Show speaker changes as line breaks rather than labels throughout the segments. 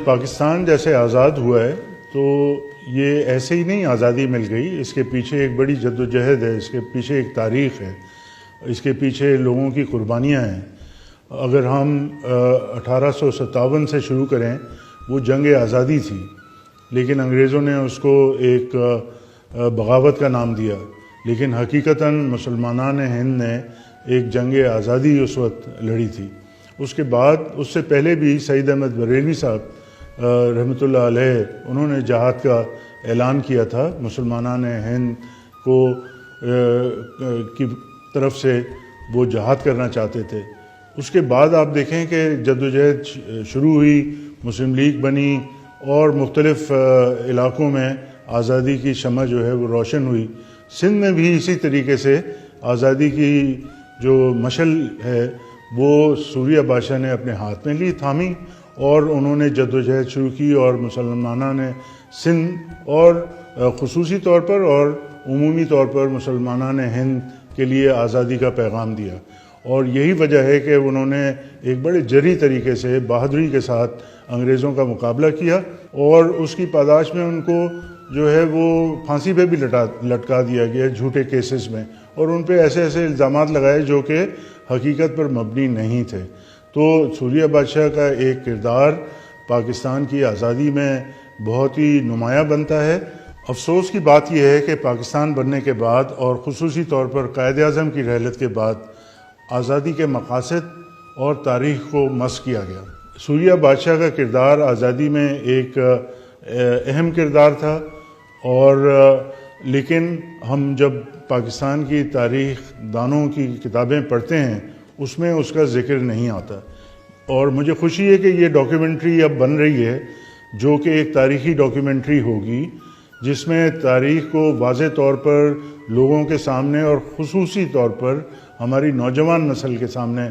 پاکستان جیسے آزاد ہوا ہے تو یہ ایسے ہی نہیں آزادی مل گئی، اس کے پیچھے ایک بڑی جدوجہد ہے، اس کے پیچھے ایک تاریخ ہے، اس کے پیچھے لوگوں کی قربانیاں ہیں۔ اگر ہم 1857 سے شروع کریں، وہ جنگ آزادی تھی، لیکن انگریزوں نے اس کو ایک بغاوت کا نام دیا، لیکن حقیقتاً مسلمانان ہند نے ایک جنگ آزادی اس وقت لڑی تھی۔ اس کے بعد اس سے پہلے بھی سعید احمد بریلوی صاحب رحمۃ اللہ علیہ، انہوں نے جہاد کا اعلان کیا تھا، مسلمانان ہند کو کی طرف سے وہ جہاد کرنا چاہتے تھے۔ اس کے بعد آپ دیکھیں کہ جدوجہد شروع ہوئی، مسلم لیگ بنی اور مختلف علاقوں میں آزادی کی شمع جو ہے وہ روشن ہوئی۔ سندھ میں بھی اسی طریقے سے آزادی کی جو مشعل ہے وہ سوریہ بادشاہ نے اپنے ہاتھ میں لی، تھامی، اور انہوں نے جدوجہد شروع کی، اور مسلمانوں نے سندھ اور خصوصی طور پر اور عمومی طور پر مسلمانان ہند کے لیے آزادی کا پیغام دیا۔ اور یہی وجہ ہے کہ انہوں نے ایک بڑے جری طریقے سے بہادری کے ساتھ انگریزوں کا مقابلہ کیا، اور اس کی پاداش میں ان کو جو ہے وہ پھانسی پہ بھی لٹکا دیا گیا جھوٹے کیسز میں، اور ان پہ ایسے ایسے الزامات لگائے جو کہ حقیقت پر مبنی نہیں تھے۔ تو سوریہ بادشاہ کا ایک کردار پاکستان کی آزادی میں بہت ہی نمایاں بنتا ہے۔ افسوس کی بات یہ ہے کہ پاکستان بننے کے بعد اور خصوصی طور پر قائد اعظم کی رحلت کے بعد آزادی کے مقاصد اور تاریخ کو مسخ کیا گیا۔ سوریہ بادشاہ کا کردار آزادی میں ایک اہم کردار تھا، اور لیکن ہم جب پاکستان کی تاریخ دانوں کی کتابیں پڑھتے ہیں اس میں اس کا ذکر نہیں آتا، اور مجھے خوشی ہے کہ یہ ڈاکیومنٹری اب بن رہی ہے جو کہ ایک تاریخی ڈاکیومنٹری ہوگی، جس میں تاریخ کو واضح طور پر لوگوں کے سامنے اور خصوصی طور پر ہماری نوجوان نسل کے سامنے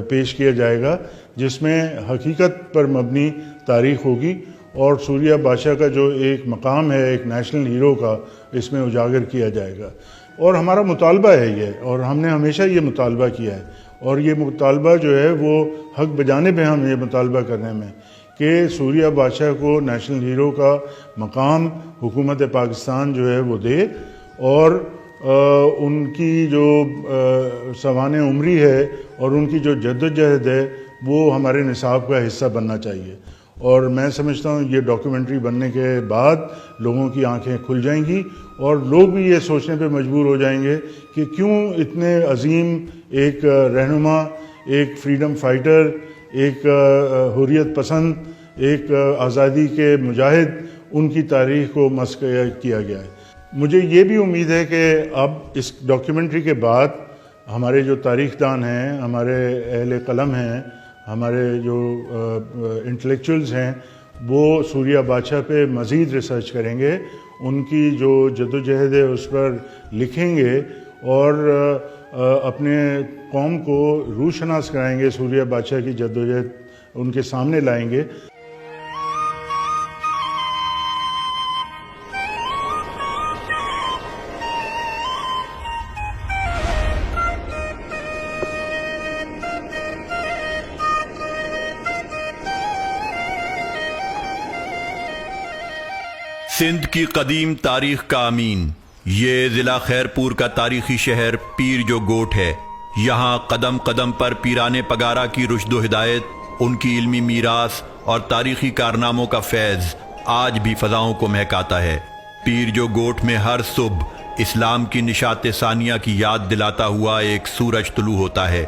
پیش کیا جائے گا، جس میں حقیقت پر مبنی تاریخ ہوگی، اور سوریہ بادشاہ کا جو ایک مقام ہے ایک نیشنل ہیرو کا، اس میں اجاگر کیا جائے گا۔ اور ہمارا مطالبہ ہے یہ، اور ہم نے ہمیشہ یہ مطالبہ کیا ہے، اور یہ مطالبہ جو ہے وہ حق بجانب ہے ہم یہ مطالبہ کرنے میں کہ سوریہ بادشاہ کو نیشنل ہیرو کا مقام حکومت پاکستان جو ہے وہ دے، اور ان کی جو سوانح عمری ہے اور ان کی جو جدوجہد ہے وہ ہمارے نصاب کا حصہ بننا چاہیے۔ اور میں سمجھتا ہوں یہ ڈاکیومنٹری بننے کے بعد لوگوں کی آنکھیں کھل جائیں گی، اور لوگ بھی یہ سوچنے پہ مجبور ہو جائیں گے کہ کیوں اتنے عظیم ایک رہنما، ایک فریڈم فائٹر، ایک حریت پسند، ایک آزادی کے مجاہد، ان کی تاریخ کو مسخ کیا گیا ہے۔ مجھے یہ بھی امید ہے کہ اب اس ڈاکیومنٹری کے بعد ہمارے جو تاریخ دان ہیں، ہمارے اہل قلم ہیں، ہمارے جو انٹلیکچوئلز ہیں، وہ سوریہ بادشاہ پہ مزید ریسرچ کریں گے، ان کی جو جدوجہد ہے اس پر لکھیں گے، اور اپنے قوم کو روشناس کرائیں گے، سوریہ بادشاہ کی جدوجہد ان کے سامنے لائیں گے۔
سندھ کی قدیم تاریخ کا امین، یہ ضلع خیرپور کا تاریخی شہر پیر جو گوٹ ہے۔ یہاں قدم قدم پر پیرانے پگارا کی رشد و ہدایت، ان کی علمی میراث اور تاریخی کارناموں کا فیض آج بھی فضاؤں کو مہکاتا ہے۔ پیر جو گوٹ میں ہر صبح اسلام کی نشاط ثانیہ کی یاد دلاتا ہوا ایک سورج طلوع ہوتا ہے۔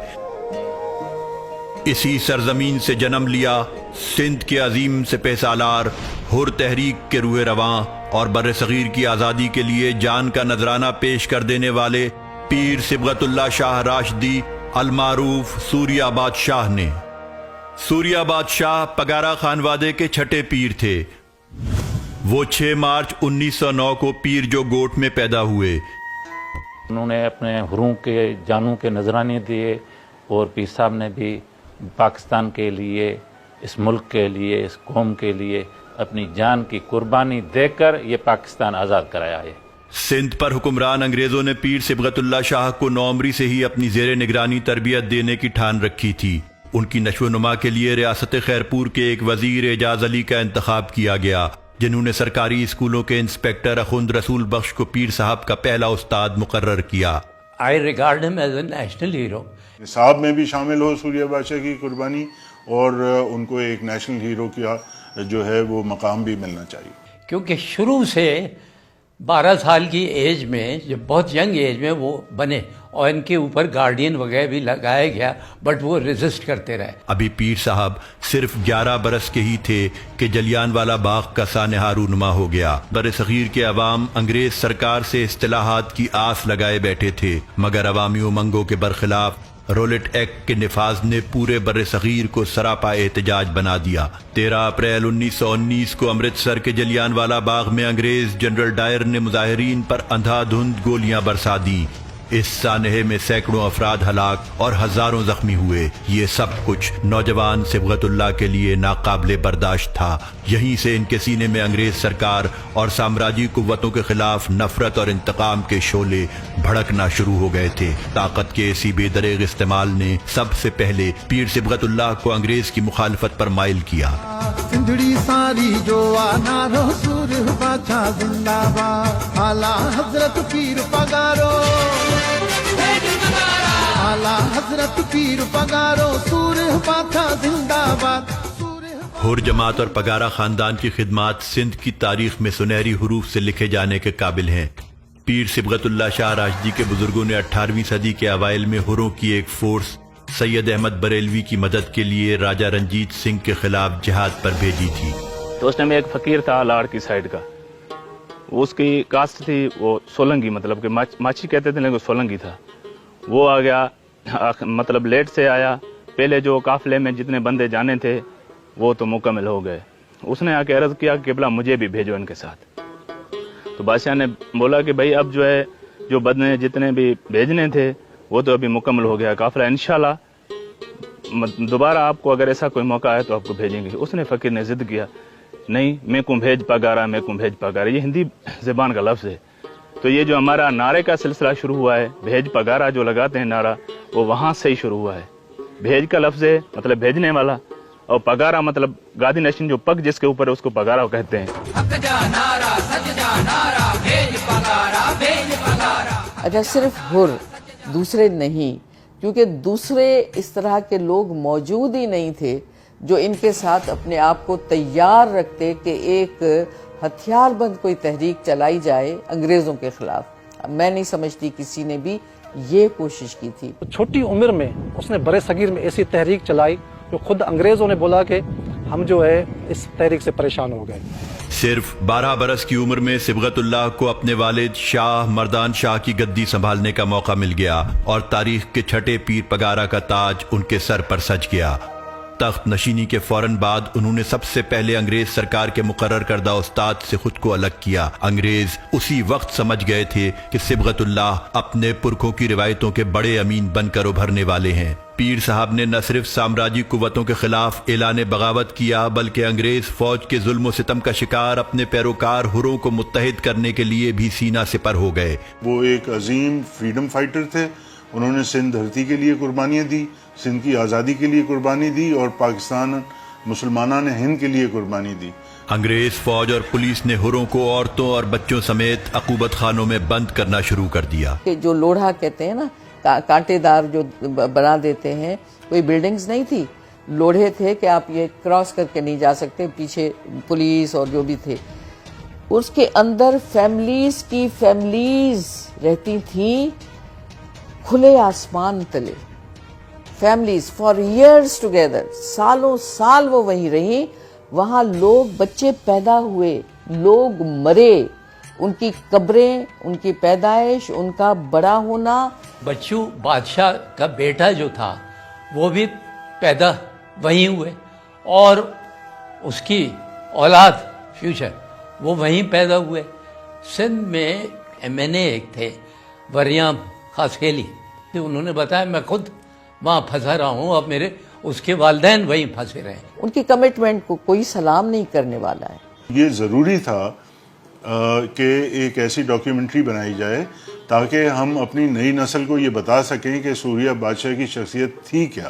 اسی سرزمین سے جنم لیا سندھ کے عظیم سپہ سالار، حر تحریک کے روح رواں اور بر صغیر کی آزادی کے لیے جان کا نذرانہ پیش کر دینے والے پیر صبغت اللہ شاہ راشدی المعروف سوریہ آباد شاہ نے۔ سوریہ آباد شاہ پگارا خانوادے کے چھٹے پیر تھے۔ وہ 6 مارچ 1909 کو پیر جو گوٹ میں پیدا ہوئے۔
انہوں نے اپنے حروں کے جانوں کے نذرانے دیے، اور پیر صاحب نے بھی پاکستان کے لیے، اس ملک کے لیے، اس قوم کے لیے اپنی جان کی قربانی دے کر یہ پاکستان آزاد کرایا ہے۔
سندھ پر حکمران انگریزوں نے پیر صبغت اللہ شاہ کو 9 عمری سے ہی اپنی زیر نگرانی تربیت دینے کی ٹھان رکھی تھی۔ ان کی نشو و نما کے لیے ریاست خیرپور کے ایک وزیر اعجاز علی کا انتخاب کیا گیا، جنہوں نے سرکاری اسکولوں کے انسپیکٹر اخوند رسول بخش کو پیر صاحب کا پہلا استاد مقرر کیا۔
I regard him as a national hero.
نصاب میں بھی شامل ہو سوریہ بادشاہ کی قربانی، اور ان کو ایک نیشنل ہیرو کا جو ہے وہ مقام بھی ملنا چاہیے،
کیونکہ شروع سے 12 سال کی ایج میں، جب بہت ینگ ایج میں وہ بنے، اور ان کے اوپر گارڈین وغیرہ بھی لگایا گیا، بٹ وہ ریزسٹ کرتے رہے۔
ابھی پیر صاحب صرف 11 برس کے ہی تھے کہ جلیان والا باغ کا سانحہ رونما ہو گیا۔ بر صغیر کے عوام انگریز سرکار سے اصطلاحات کی آس لگائے بیٹھے تھے، مگر عوامی امنگوں کے برخلاف رولٹ ایکٹ کے نفاذ نے پورے بر صغیر کو سراپا احتجاج بنا دیا۔ 13 اپریل 1919 کو امرتسر کے جلیان والا باغ میں انگریز جنرل ڈائر نے مظاہرین پر اندھا دھند گولیاں برسا دی۔ اس سانحے میں سینکڑوں افراد ہلاک اور ہزاروں زخمی ہوئے۔ یہ سب کچھ نوجوان صبغت اللہ کے لیے ناقابل برداشت تھا۔ یہیں سے ان کے سینے میں انگریز سرکار اور سامراجی قوتوں کے خلاف نفرت اور انتقام کے شعلے بھڑکنا شروع ہو گئے تھے۔ طاقت کے اسی بے دریغ استعمال نے سب سے پہلے پیر صبغت اللہ کو انگریز کی مخالفت پر مائل کیا۔
سندھڑی ساری جو آنا رو سور باچا زندہ باد، آلہ حضرت پیر پگارو، آلہ حضرت پیر پگارو، سور باچا زندہ باد۔
ہور جماعت اور پگارا خاندان کی خدمات سندھ کی تاریخ میں سنہری حروف سے لکھے جانے کے قابل ہیں۔ پیر صبغت اللہ شاہ راشدی کے بزرگوں نے 18ویں صدی کے اوائل میں ہروں کی ایک فورس سید احمد بریلوی کی مدد کے لیے راجہ رنجیت سنگھ کے خلاف جہاد پر بھیجی تھی۔
تو اس میں ایک فقیر تھا لاڑ کی سائیڈ کا، اس کی کاسٹ تھی وہ سولنگی، مطلب کہ ماچھی کہتے تھے لیکن سولنگی تھا۔ وہ آ گیا، مطلب لیٹ سے آیا، پہلے جو قافلے میں جتنے بندے جانے تھے وہ تو مکمل ہو گئے۔ اس نے آ کے عرض کیا کہ قبلہ مجھے بھی بھیجو ان کے ساتھ۔ تو بادشاہ نے بولا کہ بھائی اب جو ہے جو بندے جتنے بھی بھیجنے تھے وہ تو ابھی مکمل ہو گیا قافلہ، انشاءاللہ دوبارہ آپ کو اگر ایسا کوئی موقع آئے تو آپ کو بھیجیں گے۔ اس نے فقیر نے ضد کیا، نہیں میں کو بھیج پگارا، میں کو بھیج پگارا، یہ ہندی زبان کا لفظ ہے۔ تو یہ جو ہمارا نعرے کا سلسلہ شروع ہوا ہے، بھیج پگارا جو لگاتے ہیں نعرہ، وہ وہاں سے ہی شروع ہوا ہے۔ بھیج کا لفظ ہے مطلب بھیجنے والا، اور پگارا مطلب گادی نشین جو پگ جس کے اوپر ہے اس کو پگارا کہتے ہیں۔
اچھا، صرف ہر، دوسرے نہیں، کیونکہ دوسرے اس طرح کے لوگ موجود ہی نہیں تھے جو ان کے ساتھ اپنے آپ کو تیار رکھتے کہ ایک ہتھیار بند کوئی تحریک چلائی جائے انگریزوں کے خلاف۔ میں نہیں سمجھتی کسی نے بھی یہ کوشش کی تھی۔
چھوٹی عمر میں اس نے برے صغیر میں ایسی تحریک چلائی جو خود انگریزوں نے بولا کہ ہم جو ہے اس تحریک سے پریشان ہو گئے۔
صرف 12 برس کی عمر میں صبغت اللہ کو اپنے والد شاہ مردان شاہ کی گدی سنبھالنے کا موقع مل گیا، اور تاریخ کے چھٹے پیر پگارا کا تاج ان کے سر پر سج گیا۔ تخت نشینی کے فوراً بعد انہوں نے سب سے پہلے انگریز سرکار کے مقرر کردہ استاد سے خود کو الگ کیا۔ انگریز اسی وقت سمجھ گئے تھے کہ صبغت اللہ اپنے پرکھوں کی روایتوں کے بڑے امین بن کر ابھرنے والے ہیں۔ پیر صاحب نے نہ صرف سامراجی قوتوں کے خلاف اعلان بغاوت کیا، بلکہ انگریز فوج کے ظلم و ستم کا شکار اپنے پیروکار ہروں کو متحد کرنے کے لیے بھی سینہ سپر ہو گئے۔
وہ ایک عظیم فریڈم فائٹر تھے، انہوں نے سندھ دھرتی کے لیے قربانیاں دی، سندھ کی آزادی کے لیے قربانی دی، اور پاکستان مسلمانوں نے ہند کے لیے قربانی دی۔
انگریز فوج اور پولیس نے ہروں کو عورتوں اور بچوں سمیت عقوبت خانوں میں بند کرنا شروع کر دیا۔
کہ جو لوڑھا کہتے ہیں نا، کانٹے دار جو بنا دیتے ہیں، کوئی بلڈنگز نہیں تھی، لوڑھے تھے کہ آپ یہ کراس کر کے نہیں جا سکتے، پیچھے پولیس اور جو بھی تھے۔ اس کے اندر فیملیز کی فیملیز رہتی تھیں کھلے آسمان تلے، فیملیز فار ایئرز ٹوگیدر، سالوں سال وہ وہیں رہی۔ وہاں لوگ، بچے پیدا ہوئے، لوگ مرے، ان کی قبریں، ان کی پیدائش، ان کا بڑا ہونا۔
بچو بادشاہ کا بیٹا جو تھا وہ بھی پیدا وہیں ہوئے، اور اس کی اولاد فیوچر وہ وہیں پیدا ہوئے۔ سندھ میں MNA ایک تھے وریام خاصیلی، انہوں نے بتایا میں خود وہاں پھنسا رہا ہوں، اب میرے اس کے والدین وہیں پھنسے رہے۔
ان کی کمٹمنٹ کو کوئی سلام نہیں کرنے والا ہے۔
یہ ضروری تھا کہ ایک ایسی ڈاکیومنٹری بنائی جائے تاکہ ہم اپنی نئی نسل کو یہ بتا سکیں کہ سوریہ بادشاہ کی شخصیت تھی کیا۔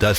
10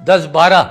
10-12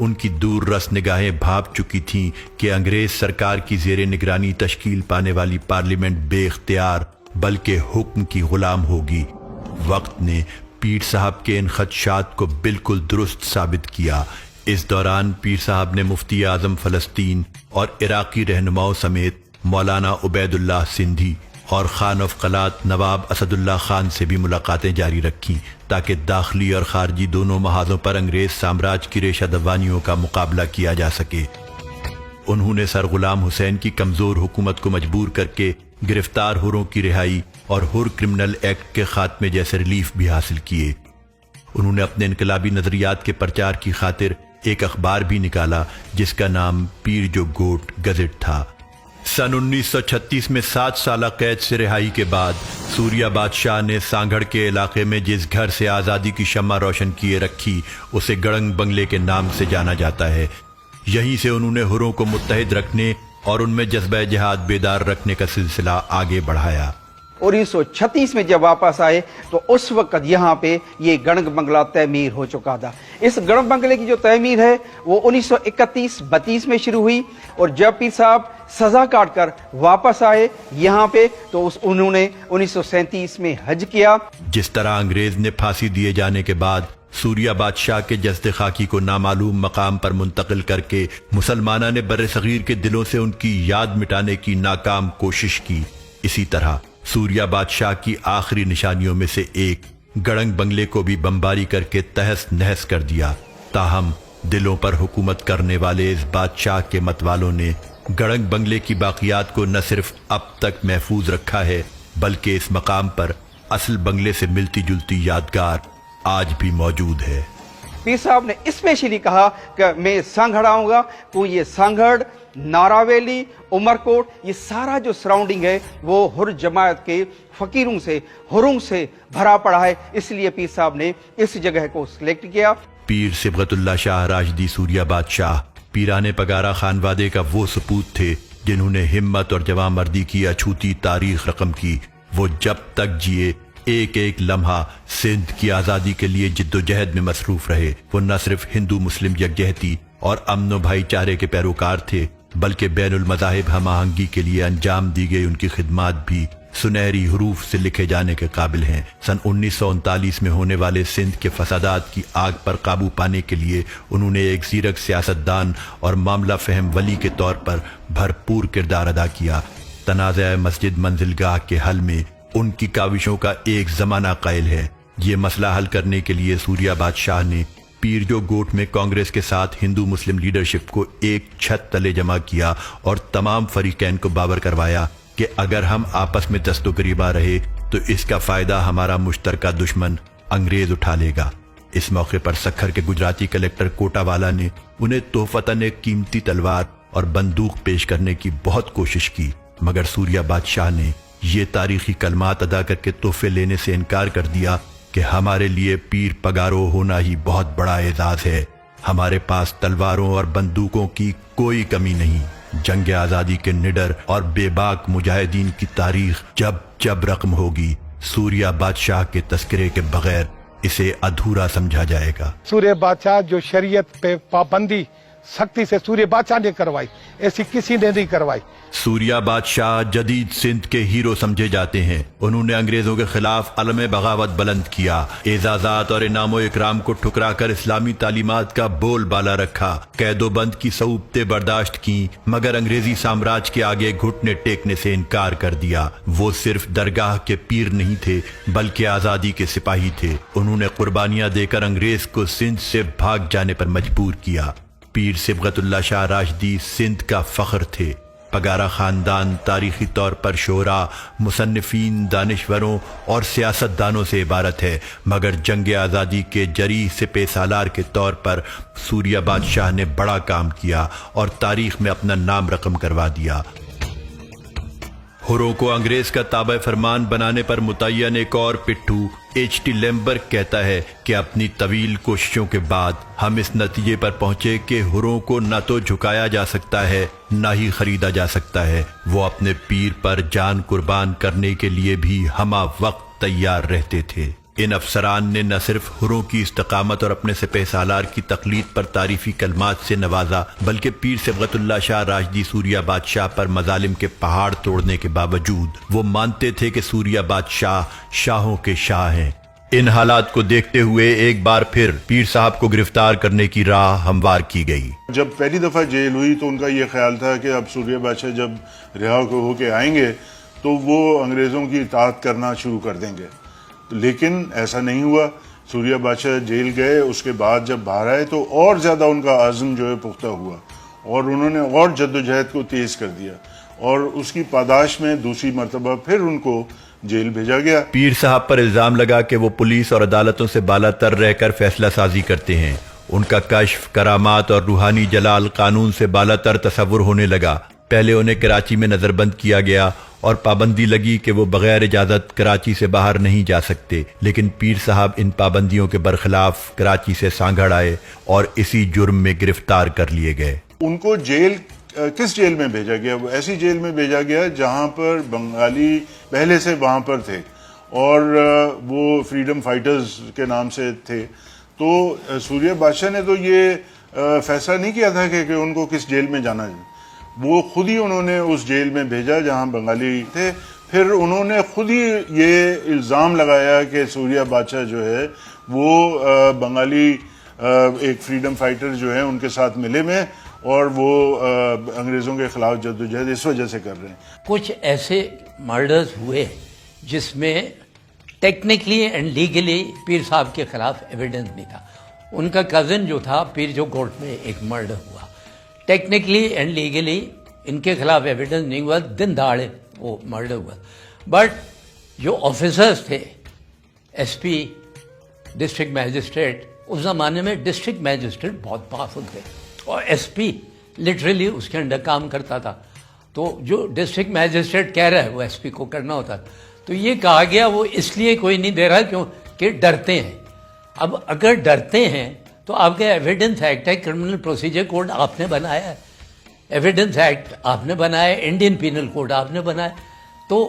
ان کی دور رس نگاہیں بھاپ چکی تھیں کہ انگریز سرکار کی زیر نگرانی تشکیل پانے والی پارلیمنٹ بے اختیار بلکہ حکم کی غلام ہوگی۔ وقت نے پیر صاحب کے ان خدشات کو بالکل درست ثابت کیا۔ اس دوران پیر صاحب نے مفتی اعظم فلسطین اور عراقی رہنماؤں سمیت مولانا عبید اللہ سندھی اور خان آف قلات نواب اسد اللہ خان سے بھی ملاقاتیں جاری رکھیں تاکہ داخلی اور خارجی دونوں محاذوں پر انگریز سامراج کی ریشہ دوانیوں کا مقابلہ کیا جا سکے۔ انہوں نے سر غلام حسین کی کمزور حکومت کو مجبور کر کے گرفتار حروں کی رہائی اور حر کرمنل ایکٹ کے خاتمے جیسے ریلیف بھی حاصل کیے۔ انہوں نے اپنے انقلابی نظریات کے پرچار کی خاطر ایک اخبار بھی نکالا جس کا نام پیر جو گوٹ گزٹ تھا۔ سن 1936 میں 7 سالہ قید سے رہائی کے بعد سوریہ بادشاہ نے سانگھڑ کے علاقے میں جس گھر سے آزادی کی شمع روشن کیے رکھی اسے گڑنگ بنگلے کے نام سے جانا جاتا ہے۔ یہیں سے انہوں نے حروں کو متحد رکھنے اور ان میں جذبہ جہاد بیدار رکھنے کا سلسلہ آگے بڑھایا۔
1936 میں جب واپس آئے تو اس وقت یہاں پہ یہ گڑنگ بنگلہ تعمیر ہو چکا تھا۔ اس گڑنگ بنگلے کی جو تعمیر ہے وہ 1931-32 میں شروع ہوئی، اور جب پیر صاحب سزا کاٹ کر واپس آئے یہاں پہ تو انہوں نے 1937 میں حج کیا۔
جس طرح انگریز نے پھانسی دیے جانے کے بعد سوریہ بادشاہ کے جسد خاکی کو نامعلوم مقام پر منتقل کر کے مسلمانہ نے بر صغیر کے دلوں سے ان کی یاد مٹانے کی ناکام کوشش کی، اسی طرح سوریہ بادشاہ کی آخری نشانیوں میں سے ایک گڑنگ بنگلے کو بھی بمباری کر کے تہس نہس کر دیا۔ تاہم دلوں پر حکومت کرنے والے اس بادشاہ کے متوالوں نے گڑنگ بنگلے کی باقیات کو نہ صرف اب تک محفوظ رکھا ہے بلکہ اس مقام پر اصل بنگلے سے ملتی جلتی یادگار آج بھی موجود ہے۔
پیر صاحب نے اسپیشلی کہا کہ میں سانگھڑ آؤں گا تو یہ سانگھڑ، ناراویلی، عمرکوٹ، یہ سارا جو سراؤنڈنگ ہے وہ حر جماعت کے فقیروں سے، حروں سے بھرا پڑا ہے، اس لیے پیر صاحب نے اس جگہ کو سلیکٹ کیا۔
پیر صبغت اللہ شاہ راشدی سوریہ بادشاہ پیرانے پگارا خانوادے کا وہ سپوت تھے جنہوں نے ہمت اور جواں مردی کی اچھوتی تاریخ رقم کی۔ وہ جب تک جیے ایک ایک لمحہ سندھ کی آزادی کے لیے جد و جہد میں مصروف رہے۔ وہ نہ صرف ہندو مسلم یکجہتی اور امن و بھائی چارے کے پیروکار تھے بلکہ بین المذاہب ہم آہنگی کے لیے انجام دی گئی ان کی خدمات بھی سنہری حروف سے لکھے جانے کے قابل ہیں۔ سن 1939 میں ہونے والے سندھ کے فسادات کی آگ پر قابو پانے کے لیے انہوں نے ایک زیرک سیاستدان اور معاملہ فہم ولی کے طور پر بھرپور کردار ادا کیا۔ تنازع مسجد منزلگاہ کے حل میں ان کی کاوشوں کا ایک زمانہ قائل ہے۔ یہ مسئلہ حل کرنے کے لیے سوریہ بادشاہ نے پیر جو گوٹ میں کانگریس کے ساتھ ہندو مسلم لیڈرشپ کو ایک چھت تلے جمع کیا اور تمام فریقین کو باور کروایا کہ اگر ہم آپس میں دست و گریباں رہے تو اس کا فائدہ ہمارا مشترکہ دشمن انگریز اٹھا لے گا۔ اس موقع پر سکھر کے گجراتی کلیکٹر کوٹا والا نے انہیں تحفتاً ایک قیمتی تلوار اور بندوق پیش کرنے کی بہت کوشش کی، مگر سوریہ بادشاہ نے یہ تاریخی کلمات ادا کر کے تحفے لینے سے انکار کر دیا کہ ہمارے لیے پیر پگارو ہونا ہی بہت بڑا اعزاز ہے۔ ہمارے پاس تلواروں اور بندوقوں کی کوئی کمی نہیں۔ جنگ آزادی کے نڈر اور بے باک مجاہدین کی تاریخ جب جب رقم ہوگی، سوریہ بادشاہ کے تذکرے کے بغیر اسے ادھورا سمجھا جائے گا۔
سوریہ بادشاہ جو شریعت پہ پابندی سختی سے سوریہ بادشاہ نے کروائی، ایسی کسی نے نہیں کروائی۔
سوریہ بادشاہ جدید سندھ کے ہیرو سمجھے جاتے ہیں۔ انہوں نے انگریزوں کے خلاف علم بغاوت بلند کیا، اعزازات اور انعام و اکرام کو ٹھکرا کر اسلامی تعلیمات کا بول بالا رکھا، قید و بند کی صعوبتیں برداشت کیں، مگر انگریزی سامراج کے آگے گھٹنے ٹیکنے سے انکار کر دیا۔ وہ صرف درگاہ کے پیر نہیں تھے بلکہ آزادی کے سپاہی تھے۔ انہوں نے قربانیاں دے کر انگریز کو سندھ سے بھاگ جانے پر مجبور کیا۔ پیر صبغت اللہ شاہ راشدی سندھ کا فخر تھے۔ پگارا خاندان تاریخی طور پر شعراء، مصنفین، دانشوروں اور سیاستدانوں سے عبارت ہے، مگر جنگ آزادی کے جریح سپہ سالار کے طور پر سوریہ بادشاہ نے بڑا کام کیا اور تاریخ میں اپنا نام رقم کروا دیا۔ حروں کو انگریز کا تابع فرمان بنانے پر متعین ایک اور پٹھو ایچ ٹی لیمبرگ کہتا ہے کہ اپنی طویل کوششوں کے بعد ہم اس نتیجے پر پہنچے کہ حروں کو نہ تو جھکایا جا سکتا ہے نہ ہی خریدا جا سکتا ہے۔ وہ اپنے پیر پر جان قربان کرنے کے لیے بھی ہمہ وقت تیار رہتے تھے۔ ان افسران نے نہ صرف حروں کی استقامت اور اپنے سپہ سالار کی تقلید پر تعریفی کلمات سے نوازا، بلکہ پیر صبغت اللہ شاہ راشدی سوریہ بادشاہ پر مظالم کے پہاڑ توڑنے کے باوجود وہ مانتے تھے کہ سوریہ بادشاہ شاہوں کے شاہ ہیں۔ ان حالات کو دیکھتے ہوئے ایک بار پھر پیر صاحب کو گرفتار کرنے کی راہ ہموار کی گئی۔
جب پہلی دفعہ جیل ہوئی تو ان کا یہ خیال تھا کہ اب سوریہ بادشاہ جب رہا ہو کے آئیں گے تو وہ انگریزوں کی اطاعت کرنا شروع کر دیں گے، لیکن ایسا نہیں ہوا۔ سوریہ بادشاہ جیل گئے، اس کے بعد جب باہر آئے تو اور زیادہ ان کا عزم جو ہے پختہ ہوا اور انہوں نے اور جدوجہد کو تیز کر دیا، اور اس کی پاداش میں دوسری مرتبہ پھر ان کو جیل بھیجا گیا۔
پیر صاحب پر الزام لگا کہ وہ پولیس اور عدالتوں سے بالا تر رہ کر فیصلہ سازی کرتے ہیں۔ ان کا کشف، کرامات اور روحانی جلال قانون سے بالا تر تصور ہونے لگا۔ پہلے انہیں کراچی میں نظر بند کیا گیا اور پابندی لگی کہ وہ بغیر اجازت کراچی سے باہر نہیں جا سکتے، لیکن پیر صاحب ان پابندیوں کے برخلاف کراچی سے سانگھڑ آئے اور اسی جرم میں گرفتار کر لیے گئے۔
ان کو جیل کس جیل میں بھیجا گیا؟ وہ ایسی جیل میں بھیجا گیا جہاں پر بنگالی پہلے سے وہاں پر تھے اور وہ فریڈم فائٹرز کے نام سے تھے۔ تو سوریہ بادشاہ نے تو یہ فیصلہ نہیں کیا تھا کہ ان کو کس جیل میں جانا ہے، وہ خود ہی انہوں نے اس جیل میں بھیجا جہاں بنگالی تھے۔ پھر انہوں نے خود ہی یہ الزام لگایا کہ سوریہ بادشاہ جو ہے وہ بنگالی ایک فریڈم فائٹر جو ہیں ان کے ساتھ ملے میں اور وہ انگریزوں کے خلاف جدوجہد اس وجہ سے کر رہے ہیں۔
کچھ ایسے مرڈرز ہوئے جس میں ٹیکنیکلی اینڈ لیگلی پیر صاحب کے خلاف ایویڈنس نہیں تھا۔ ان کا کزن جو تھا پیر جو گورٹ میں ایک مرڈر ہوا، ٹیکنیکلی اینڈ لیگلی ان کے خلاف ایویڈنس نہیں ہوا، دن دہاڑے وہ مرڈر ہوا، بٹ جو آفیسرز تھے، ایس پی، ڈسٹرکٹ میجسٹریٹ، اس زمانے میں ڈسٹرکٹ میجسٹریٹ بہت پاورفل تھے اور ایس پی لٹرلی اس کے انڈر کام کرتا تھا، تو جو ڈسٹرکٹ میجسٹریٹ کہہ رہا ہے وہ ایس پی کو کرنا ہوتا تھا۔ تو یہ کہا گیا وہ اس لیے کوئی نہیں دے رہا کیوں کہ ڈرتے ہیں۔ اب اگر ڈرتے ہیں تو آپ کا ایویڈنس ایکٹ ہے، کرمنل پروسیجر کوڈ آپ نے بنایا ہے، ایویڈنس ایکٹ آپ نے بنایا ہے، انڈین پینل کوڈ آپ نے بنایا، تو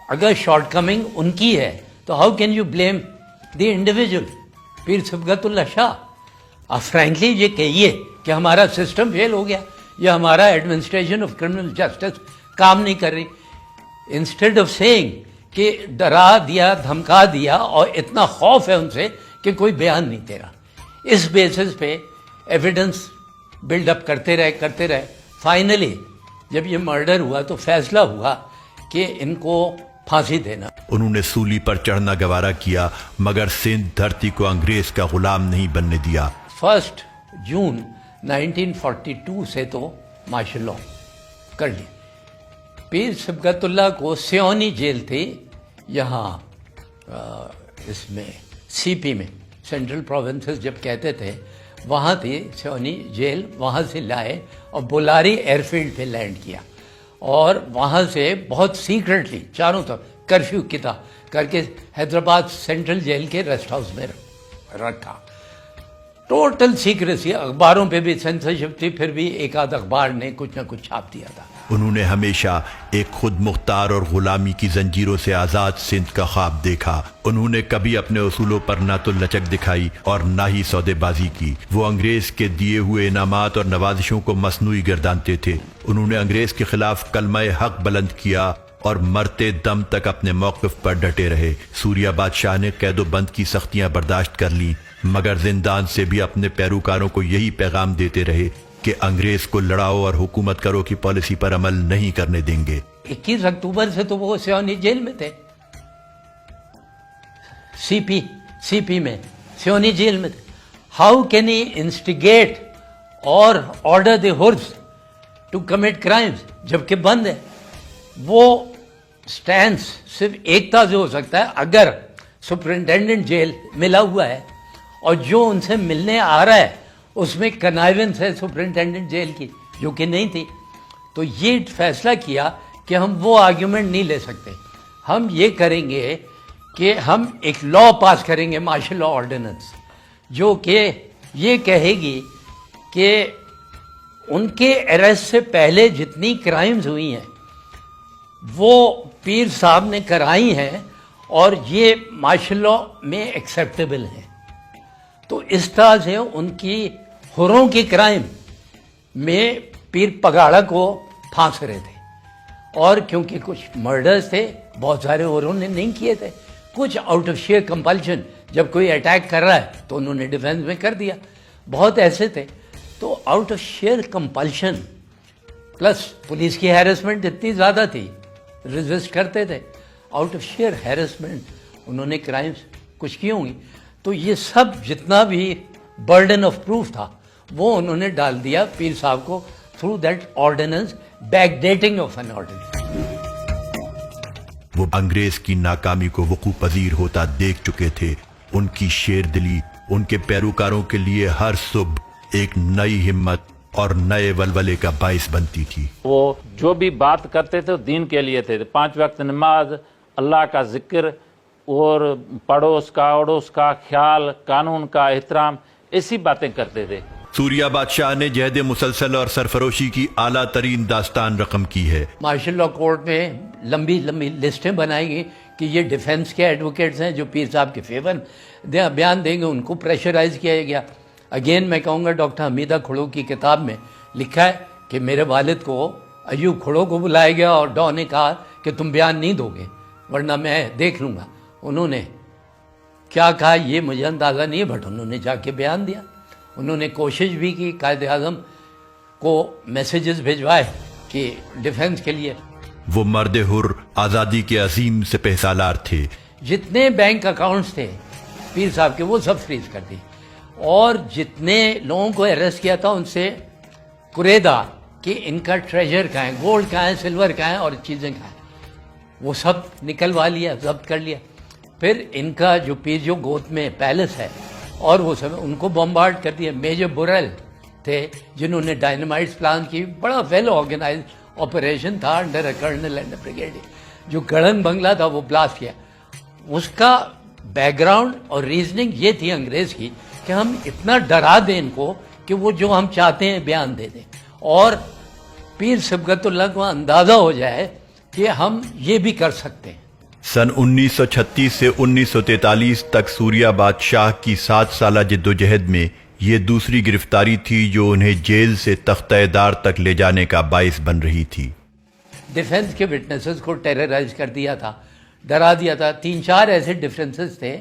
اگر شارٹ کمنگ ان کی ہے تو how can you blame the individual Pir Sibghatullah شاہ؟ آپ فرینکلی یہ کہیے کہ ہمارا سسٹم فیل ہو گیا یا ہمارا ایڈمنسٹریشن آف کرمنل جسٹس کام نہیں کر رہی، انسٹیڈ آف سیئنگ کہ ڈرا دیا، دھمکا دیا اور اتنا خوف ہے ان سے کہ کوئی بیان نہیں دے رہا۔ اس بیسس پہ ایویڈنس بلڈ اپ کرتے رہے، فائنلی جب یہ مرڈر ہوا تو فیصلہ ہوا کہ ان کو پھانسی دینا۔
انہوں نے سولی پر چڑھنا گوارا کیا مگر سندھ دھرتی کو انگریز کا غلام نہیں بننے دیا۔
1 جون 1942 سے تو مارشل لاء کر لی۔ پیر صبغت اللہ کو سیونی جیل تھی یہاں اس میں سی پی میں، سینٹرل پروونسز جب کہتے تھے وہاں تھی سیونی جیل، وہاں سے لائے اور بولاری ایئر فیلڈ پہ لینڈ کیا اور وہاں سے بہت سیکرٹلی چاروں طرف کرفیو کیا کر کے حیدرآباد سینٹرل جیل کے ریسٹ ہاؤس میں رکھا، ٹوٹل سیکریسی۔ اخباروں پہ بھی سینسرشپ تھی، پھر بھی ایک آدھ اخبار نے کچھ نہ کچھ چھاپ دیا تھا۔
انہوں نے ہمیشہ ایک خود مختار اور غلامی کی زنجیروں سے آزاد سندھ کا خواب دیکھا۔ انہوں نے کبھی اپنے اصولوں پر نہ تو لچک دکھائی اور نہ ہی سودے بازی کی۔ وہ انگریز کے دیے ہوئے انعامات اور نوازشوں کو مصنوعی گردانتے تھے۔ انہوں نے انگریز کے خلاف کلمہ حق بلند کیا اور مرتے دم تک اپنے موقف پر ڈٹے رہے۔ سوریہ بادشاہ نے قید و بند کی سختیاں برداشت کر لی مگر زندان سے بھی اپنے پیروکاروں کو یہی پیغام دیتے رہے کہ انگریز کو لڑاؤ اور حکومت کرو کی پالیسی پر عمل نہیں کرنے دیں گے۔
21 اکتوبر سے تو وہ سیونی جیل میں تھے، سی پی میں سیونی جیل میں تھے۔ How can he instigate or order the Hurs to commit crimes جبکہ بند ہے؟ وہ سٹینس صرف ایک طرح سے ہو سکتا ہے اگر سپرنٹینڈنٹ جیل ملا ہوا ہے اور جو ان سے ملنے آ رہا ہے اس میں کنائیونس ہے سپرنٹینڈنٹ جیل کی، جو کہ نہیں تھی۔ تو یہ فیصلہ کیا کہ ہم وہ آرگیومنٹ نہیں لے سکتے، ہم یہ کریں گے کہ ہم ایک لا پاس کریں گے، مارشل لا آرڈیننس، جو کہ یہ کہے گی کہ ان کے اریسٹ سے پہلے جتنی کرائمز ہوئی ہیں وہ پیر صاحب نے کرائی ہیں اور یہ مارشل لا میں ایکسیپٹیبل ہیں. تو اس طرح سے ان کی حروں کی کرائم میں پیر پگاڑا کو پھانس رہے تھے. اور کیونکہ کچھ مرڈرز تھے، بہت سارے حروں نے نہیں کیے تھے، کچھ آؤٹ آف شیئر کمپلشن، جب کوئی اٹیک کر رہا ہے تو انہوں نے ڈیفینس میں کر دیا. بہت ایسے تھے. تو out of share compulsion plus police کی ہیرسمنٹ اتنی زیادہ تھی، ریزسٹ کرتے تھے. آؤٹ آف شیئر ہیرسمنٹ انہوں نے کرائمس کچھ کی ہوں گی. تو یہ سب جتنا بھی برڈن آف پروف تھا وہ انہوں نے ڈال دیا پیر صاحب کو through that ordinance, back dating of an ordinance.
وہ انگریز کی ناکامی کو وقوع پذیر ہوتا دیکھ چکے تھے. ان کی شیر دلی ان کے پیروکاروں کے لیے ہر صبح ایک نئی ہمت اور نئے ولولے کا باعث بنتی تھی.
وہ جو بھی بات کرتے تھے وہ دین کے لیے تھے. 5 وقت نماز، اللہ کا ذکر اور پڑوس کا اڑوس کا خیال، قانون کا احترام، ایسی باتیں کرتے تھے.
سوریا بادشاہ نے جہد مسلسل اور سرفروشی کی اعلیٰ ترین داستان رقم کی ہے.
مارشل لا کورٹ میں لمبی لمبی لسٹیں بنائی گئی کہ یہ ڈیفنس کے ایڈوکیٹس ہیں جو پیر صاحب کے فیور بیان دیں گے، ان کو پریشرائز کیا گیا. اگین میں کہوں گا ڈاکٹر حمیدہ کھڑو کی کتاب میں لکھا ہے کہ میرے والد کو ایوب کھڑو کو بلایا گیا اور ڈاؤ نے کہا کہ تم بیان نہیں دو گے ورنہ میں دیکھ لوں گا. انہوں نے کیا کہا یہ مجھے اندازہ نہیں ہے، بٹ انہوں نے جا کے بیان دیا. انہوں نے کوشش بھی کی قائد اعظم کو میسیجز بھیجوائے کہ ڈیفنس کے لیے.
وہ مرد حر آزادی کے عظیم سپہ سالار تھے.
جتنے بینک اکاؤنٹس تھے پیر صاحب کے وہ سب فریز کر دی، اور جتنے لوگوں کو اریسٹ کیا تھا ان سے قریدا کہ ان کا ٹریجر کہاں ہے، گولڈ کہاں ہے، سلور کہاں ہے اور چیزیں کہاں ہیں، وہ سب نکلوا لیا، ضبط کر لیا. پھر ان کا جو پیجو گوت میں پیلس ہے اور وہ سب ان کو بمبارڈ کر دیا. میجر بوریل تھے جنہوں نے ڈائنامائٹس پلان کی. بڑا ویل آرگنائز آپریشن تھا under a kernel and brigadier. جو گڑھن بنگلہ تھا وہ بلاسٹ کیا. اس کا بیک گراؤنڈ اور ریزننگ یہ تھی انگریز کی کہ ہم اتنا ڈرا دیں ان کو کہ وہ جو ہم چاہتے ہیں بیان دے دیں، اور پیر صبغت اللہ کو اندازہ ہو جائے کہ ہم یہ بھی کر سکتے ہیں.
سن 1936 سے 1943 تک سوریا بادشاہ کی 7 سالہ جدوجہد میں یہ دوسری گرفتاری تھی جو انہیں جیل سے تختہ دار تک لے جانے کا باعث بن رہی تھی.
ڈیفنس کے وٹنسز کو ٹیررائز کر دیا تھا، ڈرا دیا تھا. 3-4 ایسے ڈیفنسز تھے،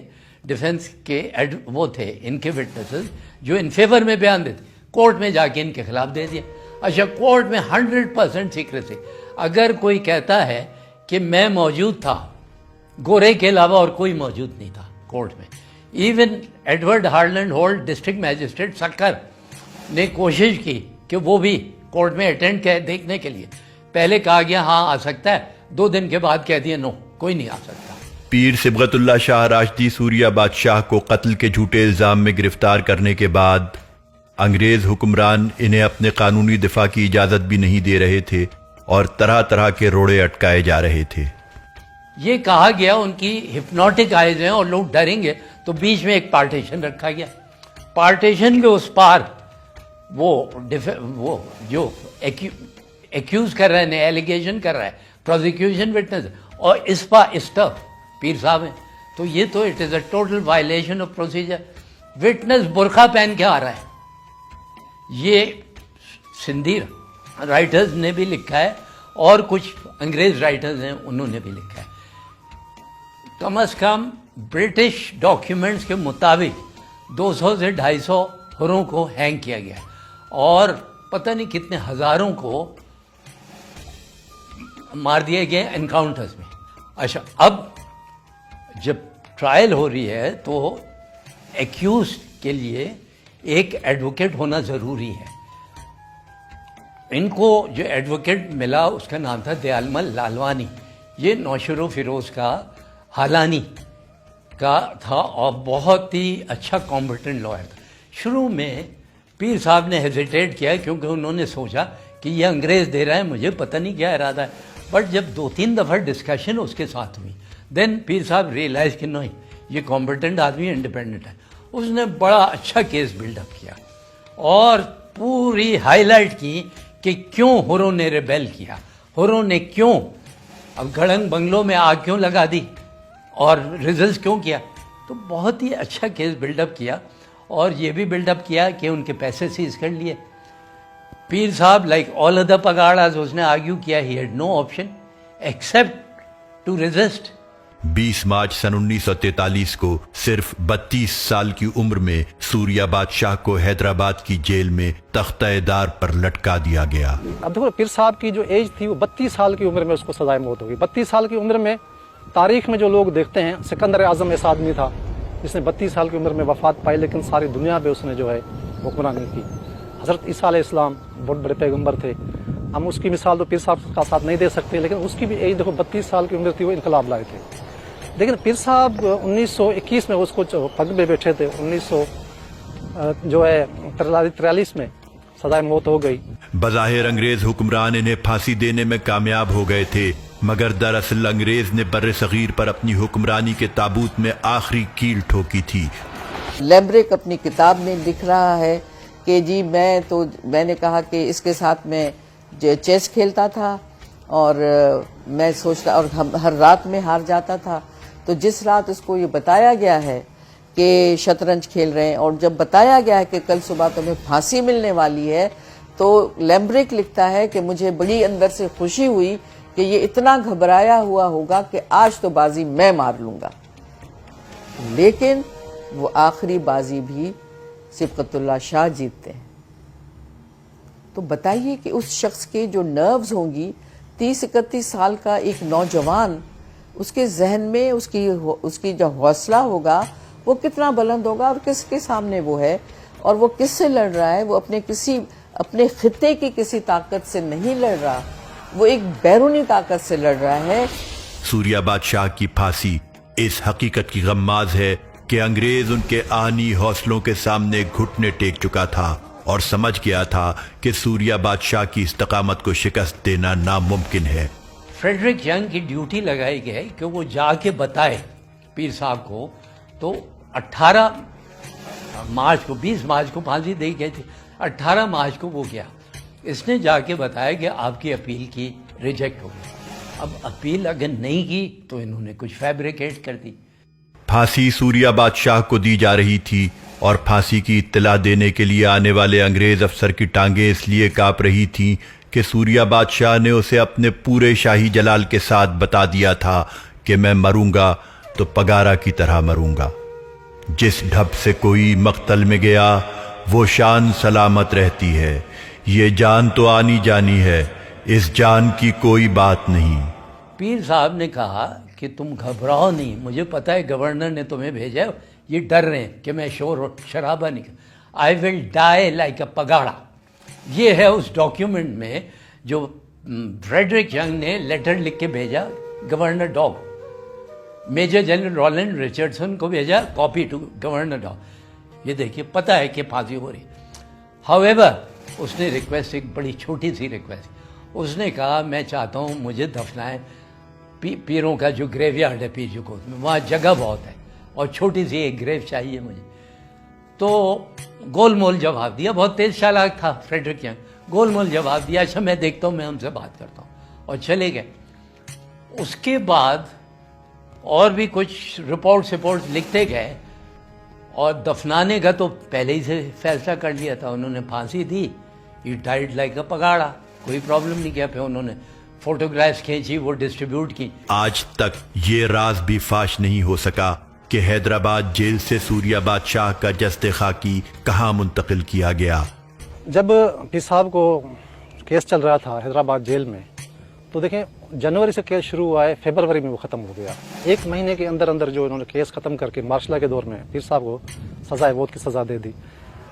ڈیفنس کے وہ تھے ان کے وٹنسز جو ان فیور میں بیان دیتے، کورٹ میں جا کے ان کے خلاف دے دیا. اچھا کورٹ میں 100% سیکریسی. اگر کوئی کہتا ہے کہ میں موجود تھا، گورے کے علاوہ اور کوئی موجود نہیں تھا کورٹ میں. Evan Edward Harland Holt district magistrate Sukkur نے کوشش کی کہ وہ بھی کورٹ میں اٹینڈ کیا دیکھنے کے لیے. پہلے کہا گیا ہاں آ سکتا ہے، 2 دن کے بعد کہہ دیا نو کوئی نہیں آ سکتا.
پیر صبغت اللہ شاہ راشدی سوریا بادشاہ کو قتل کے جھوٹے الزام میں گرفتار کرنے کے بعد انگریز حکمران انہیں اپنے قانونی دفاع کی اجازت بھی نہیں دے رہے تھے اور طرح طرح کے روڑے اٹکائے جا رہے تھے.
یہ کہا گیا ان کی ہپنوٹک آئیز ہیں اور لوگ ڈریں گے، تو بیچ میں ایک پارٹیشن رکھا گیا. پارٹیشن کے اس پار وہ جو ایکیوز کر رہے ہیں، ایلیگیشن کر رہا ہے پروزیکیوشن وٹنس، اور اس طرف پیر صاحب ہیں. تو یہ تو it is a total violation of procedure. Witness برقع پہن کے آ رہا ہے. یہ سندھی رائٹرز نے بھی لکھا ہے اور کچھ انگریز رائٹرز ہیں انہوں نے بھی لکھا ہے. کم از کم برٹش ڈاکیومنٹس کے مطابق 200 سے 250 حروں کو ہینگ کیا گیا اور پتہ نہیں کتنے ہزاروں کو مار دیے گئے انکاؤنٹرز میں. اچھا اب جب ٹرائل ہو رہی ہے تو ایکیوز کے لیے ایک ایڈوکیٹ ہونا ضروری ہے. ان کو جو ایڈوکیٹ ملا اس کا نام تھا دیالمل لالوانی. یہ نوشر و فیروز کا حالانی کا تھا اور بہت ہی اچھا کمپیٹنٹ لائر تھا. شروع میں پیر صاحب نے ہیزیٹیٹ کیا کیونکہ انہوں نے سوچا کہ یہ انگریز دے رہا ہے، مجھے پتہ نہیں کیا ارادہ ہے. بٹ جب 2-3 دفعہ ڈسکشن اس کے ساتھ ہوئی دین پیر صاحب ریئلائز کہ نہیں یہ کمپیٹنٹ آدمی انڈیپینڈنٹ ہے. اس نے بڑا اچھا کیس بلڈ اپ کیا اور پوری ہائی لائٹ کی کہ کیوں ہروں نے ریبیل کیا، ہروں نے کیوں اب گڑھنگ بنگلوں میں آگ کیوں لگا دی اور ریزلٹ کیوں کیا؟ تو بہت ہی اچھا کیس بلڈ اپ کیا، اور یہ بھی بلڈ اپ کیا کہ ان کے پیسے سیز کر لیے. پیر صاحب لائک آل ادر پگاڑاز اس نے آرگیو کیا he had no option except to resist.
20 March سن 1943 کو صرف 32 سال کی عمر میں سوریہ بادشاہ کو حیدرآباد کی جیل میں تختہ دار پر لٹکا دیا گیا.
اب دیکھو پیر صاحب کی جو ایج تھی وہ 32 سال کی عمر میں اس کو سزائے موت ہوگی. 32 سال کی عمر میں تاریخ میں جو لوگ دیکھتے ہیں، سکندر اعظم ایسا آدمی تھا جس نے 32 سال کی عمر میں وفات پائی، لیکن ساری دنیا پہ اس نے جو ہے حکمرانی کی. حضرت عیسیٰ علیہ السلام بہت بڑے پیغمبر تھے، ہم اس کی مثال تو پیر صاحب کا ساتھ نہیں دے سکتے، لیکن اس کی بھی ایج دیکھو 32 سال کی عمر تھی، وہ انقلاب لائے تھے. لیکن پیر صاحب 1921 میں اس کو پگ پہ بیٹھے تھے، 1943 میں سزائے موت ہو گئی.
بظاہر انگریز حکمران انہیں پھانسی دینے میں کامیاب ہو گئے تھے، مگر دراصل انگریز نے بر صغیر پر اپنی حکمرانی کے تابوت میں آخری کیل ٹھوکی تھی.
لیمبرک اپنی کتاب میں لکھ رہا ہے کہ جی میں نے کہا کہ اس کے ساتھ میں چیس کھیلتا تھا، اور میں سوچتا اور ہر رات میں ہار جاتا تھا. تو جس رات اس کو یہ بتایا گیا ہے کہ شطرنج کھیل رہے ہیں، اور جب بتایا گیا ہے کہ کل صبح تمہیں پھانسی ملنے والی ہے، تو لیمبرک لکھتا ہے کہ مجھے بڑی اندر سے خوشی ہوئی کہ یہ اتنا گھبرایا ہوا ہوگا کہ آج تو بازی میں مار لوں گا. لیکن وہ آخری بازی بھی صبغت اللہ شاہ جیتتے ہیں. تو بتائیے کہ اس شخص کے جو نروز ہوں گی، 30-31 سال کا ایک نوجوان، اس کے ذہن میں اس کی جو حوصلہ ہوگا وہ کتنا بلند ہوگا، اور کس کے سامنے وہ ہے، اور وہ کس سے لڑ رہا ہے. وہ اپنے خطے کی کسی طاقت سے نہیں لڑ رہا، وہ ایک بیرونی طاقت سے لڑ رہا ہے.
سوریہ بادشاہ کی پھانسی اس حقیقت کی غماز ہے کہ انگریز ان کے آہنی حوصلوں کے سامنے گھٹنے ٹیک چکا تھا اور سمجھ گیا تھا کہ سوریہ بادشاہ کی استقامت کو شکست دینا ناممکن ہے.
فریڈرک ینگ کی ڈیوٹی لگائی گئی کہ وہ جا کے بتائے پیر صاحب کو. تو 18 مارچ کو 20 مارچ کو پھانسی دی گئی تھی، 18 مارچ کو وہ گیا، اس نے جا کے بتایا کہ آپ کی اپیل کی ریجیکٹ ہو گئی. اب اپیل اگر نہیں کی تو انہوں نے کچھ فیبریکیٹ کر دی.
پھانسی سوریہ بادشاہ کو دی جا رہی تھی، اور پھانسی کی اطلاع دینے کے لیے آنے والے انگریز افسر کی ٹانگیں اس لیے کانپ رہی تھیں کہ سوریہ بادشاہ نے اسے اپنے پورے شاہی جلال کے ساتھ بتا دیا تھا کہ میں مروں گا تو پگارا کی طرح مروں گا. جس ڈھب سے کوئی مقتل میں گیا وہ شان سلامت رہتی ہے. یہ جان تو آنی جانی ہے، اس جان کی کوئی بات نہیں.
پیر صاحب نے کہا کہ تم گھبراؤ نہیں، مجھے پتا ہے گورنر نے تمہیں بھیجا ہے، یہ ڈر رہے ہیں کہ میں شرابہ نہیں. آئی ول ڈائی لائک اے پگاڑا. یہ ہے اس ڈاکیومنٹ میں جو فریڈرک ینگ نے لیٹر لکھ کے بھیجا governor Dow. Major general Roland Richardson کو بھیجا کاپی ٹو گورنر ڈاگ. یہ دیکھیے پتہ ہے کہ پھانسی ہو رہی. ہاؤ ایور اس نے ریکویسٹ، ایک بڑی چھوٹی سی ریکویسٹ، اس نے کہا میں چاہتا ہوں مجھے دفنائیں پیروں کا جو گریو یارڈ ہے پیر جکوت میں، وہاں جگہ بہت ہے اور چھوٹی سی ایک گریو چاہیے مجھے. تو گول مول جواب دیا، بہت تیز چالاک تھا فریڈرک ینگ. گول مول جواب دیا، اچھا میں دیکھتا ہوں، میں ان سے بات کرتا ہوں، اور چلے گئے. اس کے بعد اور بھی کچھ رپورٹس لکھتے گئے، اور دفنانے کا تو پہلے ہی سے فیصلہ کر لیا تھا. انہوں نے پھانسی دی، ہی ڈائیڈ لائک اے پگاڑا، کوئی پرابلم نہیں کیا. پھر انہوں نے فوٹوگرافس کھینچی، وہ ڈسٹریبیوٹ کی.
آج تک یہ راز بھی فاش نہیں ہو سکا کہ حیدرآباد جیل سے سوریہ بادشاہ کا جسد خاکی کہاں منتقل کیا گیا.
جب پیر صاحب کو کیس چل رہا تھا حیدرآباد جیل میں، تو دیکھیں جنوری سے کیس شروع ہوا ہے، فیبروری میں وہ ختم ہو گیا. 1 مہینے کے اندر جو انہوں نے کیس ختم کر کے مارشل لا کے دور میں پیر صاحب کو سزائے موت کی سزا دے دی.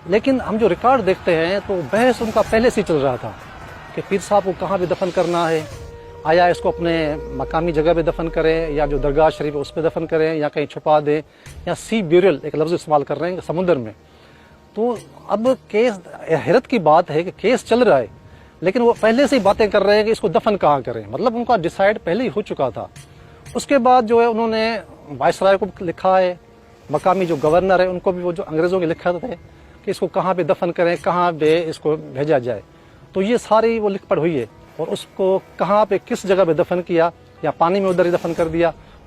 لیکن ہم جو ریکارڈ دیکھتے ہیں تو بحث ان کا پہلے سے چل رہا تھا کہ پیر صاحب کو کہاں پہ دفن کرنا ہے. آیا اس کو اپنے مقامی جگہ پہ دفن کریں، یا جو درگاہ شریف ہے اس پہ دفن کریں، یا کہیں چھپا دیں، یا سی بیورل ایک لفظ استعمال کر رہے ہیں سمندر میں. تو اب کیس، حیرت کی بات ہے کہ کیس چل رہا ہے لیکن وہ پہلے سے ہی باتیں کر رہے ہیں کہ اس کو دفن کہاں کریں. مطلب ان کا ڈیسائیڈ پہلے ہی ہو چکا تھا. اس کے بعد جو ہے انہوں نے وائسرائے کو لکھا ہے، مقامی جو گورنر ہے ان کو بھی، وہ جو انگریزوں کے لکھا تھے کہ اس کو کہاں پہ دفن کریں، کہاں پہ اس کو بھیجا جائے. تو یہ ساری وہ لکھ پڑھ ہوئی ہے، اور اس کو کہاں پہ کس جگہ پہ دفن کیا، یا پانی میں ادھر ہی دفن کر دیا،